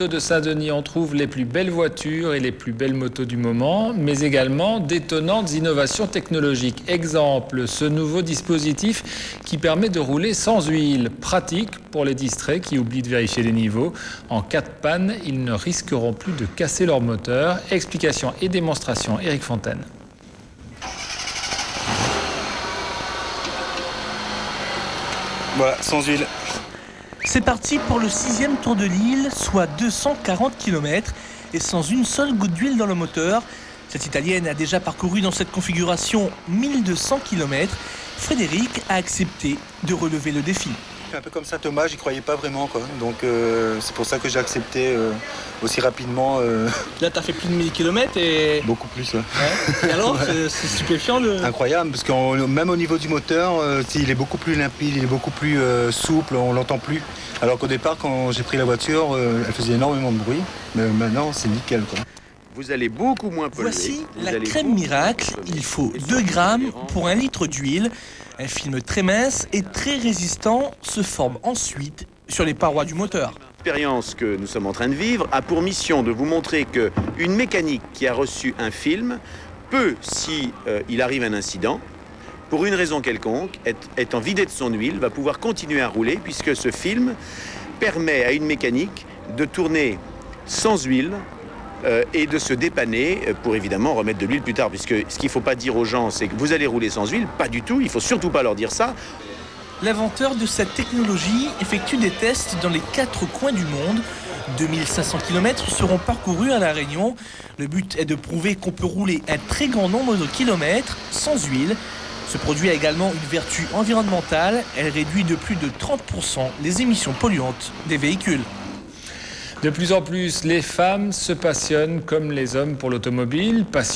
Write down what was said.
De Saint-Denis, on trouve les plus belles voitures et les plus belles motos du moment, mais également d'étonnantes innovations technologiques. Exemple, ce nouveau dispositif qui permet de rouler sans huile. Pratique pour les distraits qui oublient de vérifier les niveaux. En cas de panne, ils ne risqueront plus de casser leur moteur. Explication et démonstration, Éric Fontaine. Voilà, sans huile. C'est parti pour le 6e tour de l'île, soit 240 km et sans une seule goutte d'huile dans le moteur. Cette Italienne a déjà parcouru dans cette configuration 1200 km. Frédéric a accepté de relever le défi. Un peu comme ça, Thomas, j'y croyais pas vraiment, quoi. Donc c'est pour ça que j'ai accepté aussi rapidement. Là, tu as fait plus de 1000 km et... Beaucoup plus, ouais. Et alors, ouais. C'est stupéfiant Incroyable, parce que même au niveau du moteur, il est beaucoup plus limpide, il est beaucoup plus souple, on l'entend plus. Alors qu'au départ, quand j'ai pris la voiture, elle faisait énormément de bruit. Mais maintenant, c'est nickel, quoi. Vous allez beaucoup moins polluer. Voici la crème miracle. Il faut 2 grammes pour 1 litre d'huile. Un film très mince et très résistant se forme ensuite sur les parois du moteur. L'expérience que nous sommes en train de vivre a pour mission de vous montrer qu'une mécanique qui a reçu un film peut, si il arrive un incident, pour une raison quelconque, étant vidé de son huile, va pouvoir continuer à rouler puisque ce film permet à une mécanique de tourner sans huile et de se dépanner pour évidemment remettre de l'huile plus tard. Puisque ce qu'il ne faut pas dire aux gens, c'est que vous allez rouler sans huile. Pas du tout, il ne faut surtout pas leur dire ça. L'inventeur de cette technologie effectue des tests dans les 4 coins du monde. 2500 km seront parcourus à La Réunion. Le but est de prouver qu'on peut rouler un très grand nombre de kilomètres sans huile. Ce produit a également une vertu environnementale. Elle réduit de plus de 30% les émissions polluantes des véhicules. De plus en plus, les femmes se passionnent comme les hommes pour l'automobile. Passion